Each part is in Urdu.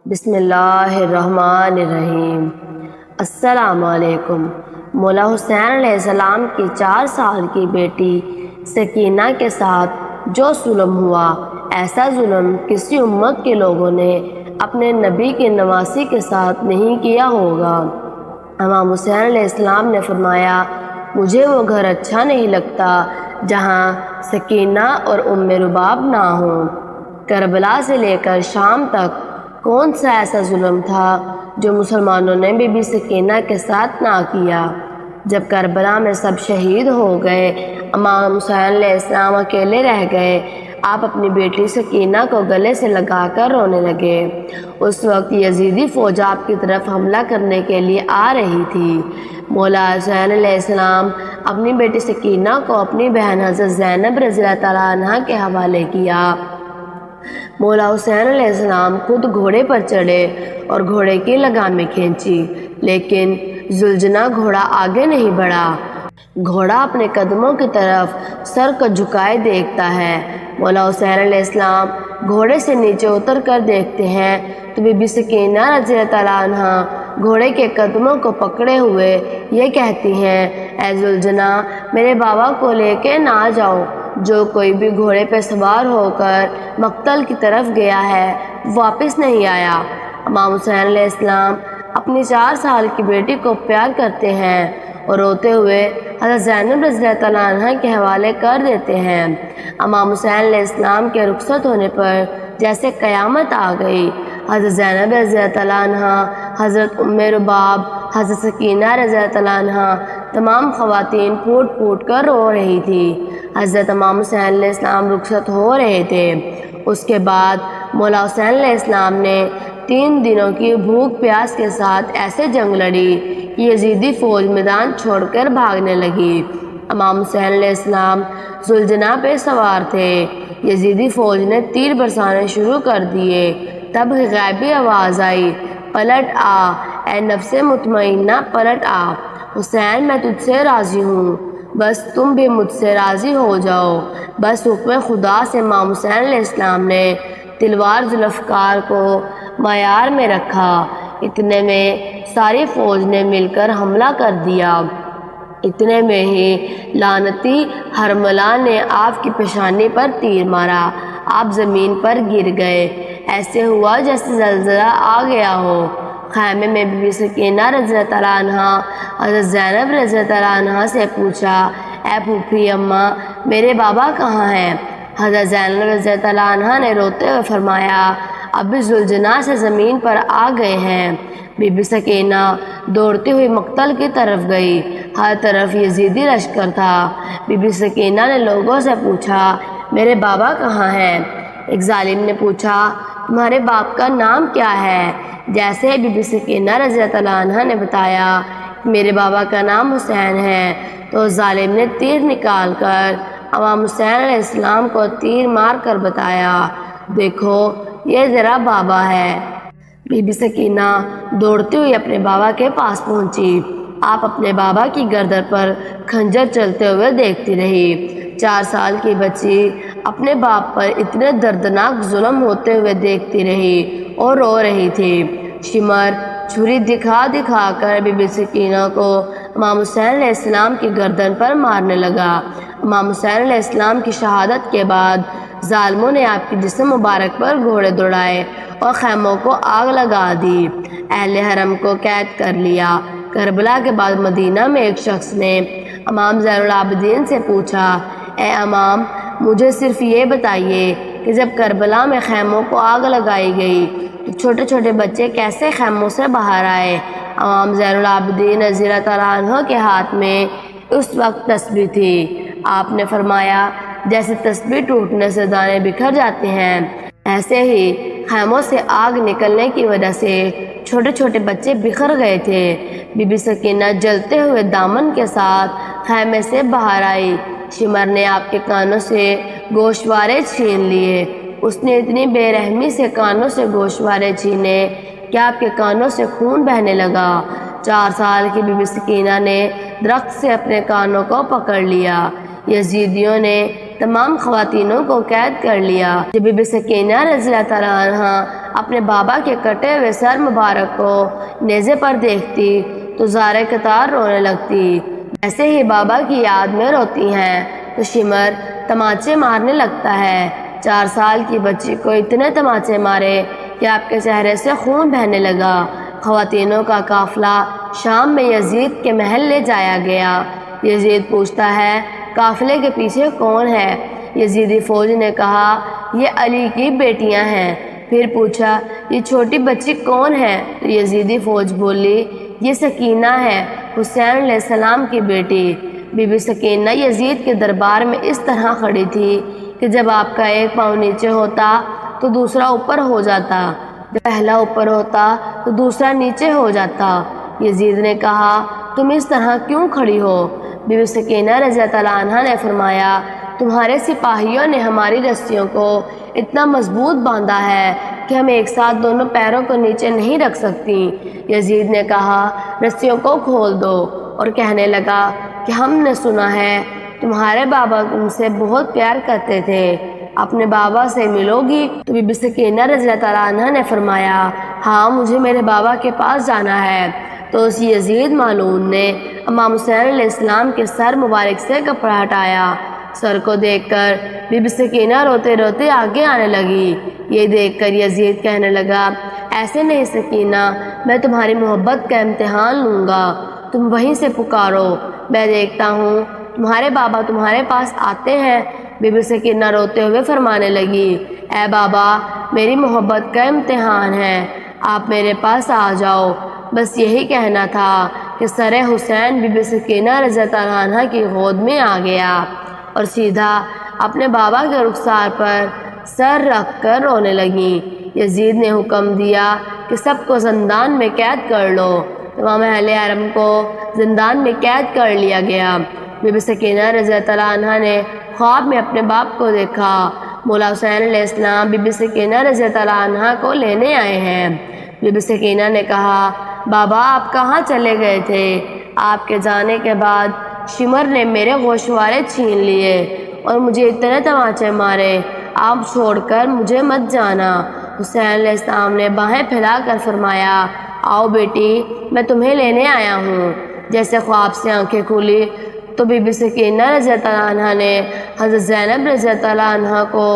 بسم اللہ الرحمن الرحیم۔ السلام علیکم۔ مولا حسین علیہ السلام کی 4 سال کی بیٹی سکینہ کے ساتھ جو ظلم ہوا، ایسا ظلم کسی امت کے لوگوں نے اپنے نبی کے نواسی کے ساتھ نہیں کیا ہوگا۔ امام حسین علیہ السلام نے فرمایا، مجھے وہ گھر اچھا نہیں لگتا جہاں سکینہ اور ام رباب نہ ہوں۔ کربلا سے لے کر شام تک کون سا ایسا ظلم تھا جو مسلمانوں نے بی بی سکینہ کے ساتھ نہ کیا؟ جب کربلا میں سب شہید ہو گئے، امام حسین علیہ السلام اکیلے رہ گئے۔ آپ اپنی بیٹی سکینہ کو گلے سے لگا کر رونے لگے۔ اس وقت یزیدی فوج آپ کی طرف حملہ کرنے کے لیے آ رہی تھی۔ مولا حسین علیہ السلام اپنی بیٹی سکینہ کو اپنی بہن حضرت زینب رضی اللہ تعالیٰ عنہ کے حوالے کیا۔ مولا حسین علیہ السلام خود گھوڑے پر چڑھے اور گھوڑے کی لگامیں کھینچی، لیکن زلجنا گھوڑا آگے نہیں بڑھا۔ گھوڑا اپنے قدموں کی طرف سر کو جھکائے دیکھتا ہے۔ مولا حسین علیہ السلام گھوڑے سے نیچے اتر کر دیکھتے ہیں تو بی بی سکینہ رضی اللہ تعالیٰ عنہ گھوڑے کے قدموں کو پکڑے ہوئے یہ کہتی ہیں، اے زلجنا، میرے بابا کو لے کے نہ جاؤ۔ جو کوئی بھی گھوڑے پہ سوار ہو کر مقتل کی طرف گیا ہے واپس نہیں آیا۔ امام حسین علیہ السلام اپنی 4 سال کی بیٹی کو پیار کرتے ہیں اور روتے ہوئے حضرت زینب رضی اللہ تعالیٰ عنہ کے حوالے کر دیتے ہیں۔ امام حسین علیہ السلام کے رخصت ہونے پر جیسے قیامت آ گئی۔ حضرت زینب رضی اللہ تعالیٰ عنہ، حضرت ام رباب، حضرت سکینہ رضی اللہ تعالیٰ عنہ، تمام خواتین پھوٹ پھوٹ کر رو رہی تھی۔ حضرت امام حسین علیہ السلام رخصت ہو رہے تھے۔ اس کے بعد مولا حسین علیہ السلام نے 3 دنوں کی بھوک پیاس کے ساتھ ایسے جنگ لڑی کہ یزیدی فوج میدان چھوڑ کر بھاگنے لگی۔ امام حسین علیہ السلام زلجنا پہ سوار تھے۔ یزیدی فوج نے تیر برسانے شروع کر دیے۔ تب غیبی آواز آئی، پلٹ آ اے نفس مطمئنہ، پلٹ آ، حسین میں تجھ سے راضی ہوں، بس تم بھی مجھ سے راضی ہو جاؤ۔ بس حکم خدا سے امام حسین علیہ السلام نے تلوار ذوالفقار کو معیار میں رکھا۔ اتنے میں ساری فوج نے مل کر حملہ کر دیا۔ اتنے میں ہی لعنتی حرملہ نے آپ کی پیشانی پر تیر مارا۔ آپ زمین پر گر گئے۔ ایسے ہوا جیسے زلزلہ آ گیا ہو۔ خیمے میں بی بی سکینہ رضی اللہ تعالیٰ عنہ حضرت زینب رضی اللہ تعالیٰ عنہ سے پوچھا، اے پھوپھی اماں، میرے بابا کہاں ہیں؟ حضرت زینب رضی اللہ تعالیٰ عنہ نے روتے ہوئے فرمایا، ابھی زلجنا سے زمین پر آ گئے ہیں۔ بی بی سکینہ دوڑتی ہوئی مقتل کی طرف گئی۔ ہر طرف یزیدی لشکر تھا۔ بی بی سکینہ نے لوگوں سے پوچھا، میرے بابا کہاں ہیں؟ ایک ظالم نے پوچھا، تمہارے باپ کا نام کیا ہے؟ جیسے بی بی سکینہ رضی اللہ تعالیٰ عنہ نے بتایا کہ میرے بابا کا نام حسین ہے، تو ظالم نے تیر نکال کر امام حسین علیہ السلام کو تیر مار کر بتایا، دیکھو یہ ذرا بابا ہے۔ بی بی سکینہ دوڑتی ہوئی اپنے بابا کے پاس پہنچی۔ آپ اپنے بابا کی گردن پر خنجر چلتے ہوئے دیکھتی رہی۔ 4 سال کی بچی اپنے باپ پر اتنے دردناک ظلم ہوتے ہوئے دیکھتی رہی اور رو رہی تھی۔ شمر چھری دکھا دکھا کر بی بی سکینہ کو امام حسین علیہ السلام کی گردن پر مارنے لگا۔ امام حسین علیہ السلام کی شہادت کے بعد ظالموں نے آپ کے جسم مبارک پر گھوڑے دوڑائے اور خیموں کو آگ لگا دی۔ اہل حرم کو قید کر لیا۔ کربلا کے بعد مدینہ میں ایک شخص نے امام زین العابدین سے پوچھا، اے امام، مجھے صرف یہ بتائیے کہ جب کربلا میں خیموں کو آگ لگائی گئی تو چھوٹے چھوٹے بچے کیسے خیموں سے باہر آئے؟ امام زین العابدین رضی اللہ تعالیٰ عنہ کے ہاتھ میں اس وقت تسبیح تھی۔ آپ نے فرمایا، جیسے تسبیح ٹوٹنے سے دانے بکھر جاتے ہیں، ایسے ہی خیموں سے آگ نکلنے کی وجہ سے چھوٹے چھوٹے بچے بکھر گئے تھے۔ بی بی سکینہ جلتے ہوئے دامن کے ساتھ خیمے سے باہر آئی۔ شمر نے آپ کے کانوں سے گوشوارے چھین لیے۔ اس نے اتنی بے رحمی سے کانوں سے گوشوارے چھینے کہ آپ کے کانوں سے خون بہنے لگا۔ 4 سال کی بی بی سکینہ نے درخت سے اپنے کانوں کو پکڑ لیا۔ یزیدیوں نے تمام خواتینوں کو قید کر لیا۔ جب بی بی سکینہ رضی اللہ تعالیٰ عنہ اپنے بابا کے کٹے ہوئے سر مبارک کو نیزے پر دیکھتی تو زارِ قطار رونے لگتی۔ ایسے ہی بابا کی یاد میں روتی ہیں تو شمر تماچے مارنے لگتا ہے۔ 4 سال کی بچی کو اتنے تماچے مارے کہ آپ کے چہرے سے خون بہنے لگا۔ خواتینوں کا قافلہ شام میں یزید کے محل لے جایا گیا۔ یزید پوچھتا ہے قافلے کے پیچھے کون ہے؟ یزیدی فوج نے کہا یہ علی کی بیٹیاں ہیں۔ پھر پوچھا یہ چھوٹی بچی کون ہے؟ تو یزیدی فوج بولی یہ سکینہ ہے، حسین علیہ السلام کی بیٹی۔ بی بی سکینہ یزید کے دربار میں اس طرح کھڑی تھی کہ جب آپ کا ایک پاؤں نیچے ہوتا تو دوسرا اوپر ہو جاتا، جب پہلا اوپر ہوتا تو دوسرا نیچے ہو جاتا۔ یزید نے کہا تم اس طرح کیوں کھڑی ہو؟ بی بی سکینہ رضی اللہ عنہا نے فرمایا تمہارے سپاہیوں نے ہماری رسیوں کو اتنا مضبوط باندھا ہے کہ ہم ایک ساتھ دونوں پیروں کو نیچے نہیں رکھ سکتی۔ یزید نے کہا رسیوں کو کھول دو، اور کہنے لگا کہ ہم نے سنا ہے تمہارے بابا تم سے بہت پیار کرتے تھے، اپنے بابا سے ملو گی؟ تو بی بی سکینہ رضی اللہ عنہا نے فرمایا ہاں مجھے میرے بابا کے پاس جانا ہے۔ تو اس یزید مالعون نے امام حسین علیہ السلام کے سر مبارک سے کپڑا ہٹایا۔ سر کو دیکھ کر بی بی سکینہ روتے روتے آگے آنے لگی۔ یہ دیکھ کر یزید کہنے لگا ایسے نہیں سکینہ، میں تمہاری محبت کا امتحان لوں گا، تم وہیں سے پکارو، میں دیکھتا ہوں تمہارے بابا تمہارے پاس آتے ہیں۔ بی بی سکینہ روتے ہوئے فرمانے لگی اے بابا میری محبت کا امتحان ہے، آپ میرے پاس آ جاؤ۔ بس یہی کہنا تھا کہ سر حسین بی بی سکینہ رضی اللہ عنہا کی گود میں آ گیا اور سیدھا اپنے بابا کے رخسار پر سر رکھ کر رونے لگیں۔ یزید نے حکم دیا کہ سب کو زندان میں قید کر لو۔ تمام اہل حرم کو زندان میں قید کر لیا گیا۔ بی بی سکینہ رضی اللہ عنہا نے خواب میں اپنے باپ کو دیکھا، مولا حسین علیہ السلام بی بی سکینہ رضی اللہ عنہا کو لینے آئے ہیں۔ بی بی سکینہ نے کہا بابا آپ کہاں چلے گئے تھے؟ آپ کے جانے کے بعد شمر نے میرے گوشوارے چھین لیے اور مجھے اتنے تماچے مارے، آپ چھوڑ کر مجھے مت جانا۔ حسین علیہ السلام نے باہیں پھیلا کر فرمایا آؤ بیٹی میں تمہیں لینے آیا ہوں۔ جیسے خواب سے آنکھیں کھولی تو بی بی سکینہ رضی اللہ عنہا نے حضرت زینب رضی اللہ عنہا کو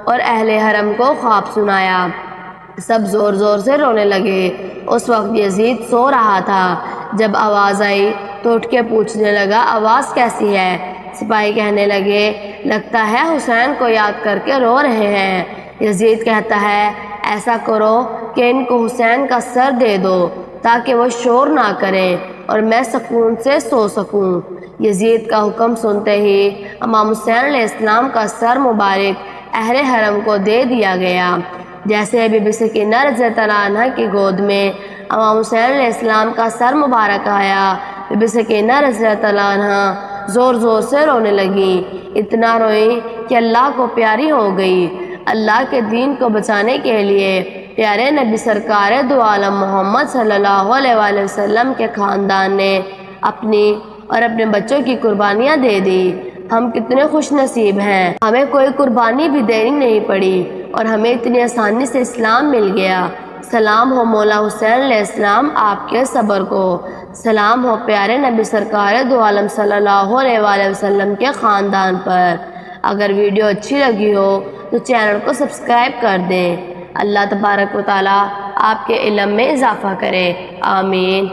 اور اہل حرم کو خواب سنایا۔ سب زور زور سے رونے لگے۔ اس وقت یزید سو رہا تھا۔ جب آواز آئی تو اٹھ کے پوچھنے لگا آواز کیسی ہے؟ سپاہی کہنے لگے لگتا ہے حسین کو یاد کر کے رو رہے ہیں۔ یزید کہتا ہے ایسا کرو کہ ان کو حسین کا سر دے دو تاکہ وہ شور نہ کریں اور میں سکون سے سو سکوں۔ یزید کا حکم سنتے ہی امام حسین علیہ السلام کا سر مبارک اہل حرم کو دے دیا گیا۔ جیسے بی بی سکینہ رضی اللہ عنہا کی گود میں امام حسین علیہ السلام کا سر مبارک آیا، بی بی سکینہ رضی اللہ عنہا زور زور سے رونے لگی، اتنا روئی کہ اللہ کو پیاری ہو گئی۔ اللہ کے دین کو بچانے کے لیے پیارے نبی سرکار دو عالم محمد صلی اللہ علیہ وآلہ وسلم کے خاندان نے اپنی اور اپنے بچوں کی قربانیاں دے دی۔ ہم کتنے خوش نصیب ہیں، ہمیں کوئی قربانی بھی دینی نہیں پڑی اور ہمیں اتنی آسانی سے اسلام مل گیا۔ سلام ہو مولا حسین علیہ السلام آپ کے صبر کو، سلام ہو پیارے نبی سرکار دو عالم صلی اللہ علیہ وآلہ وسلم کے خاندان پر۔ اگر ویڈیو اچھی لگی ہو تو چینل کو سبسکرائب کر دیں۔ اللہ تبارک و تعالی آپ کے علم میں اضافہ کرے، آمین۔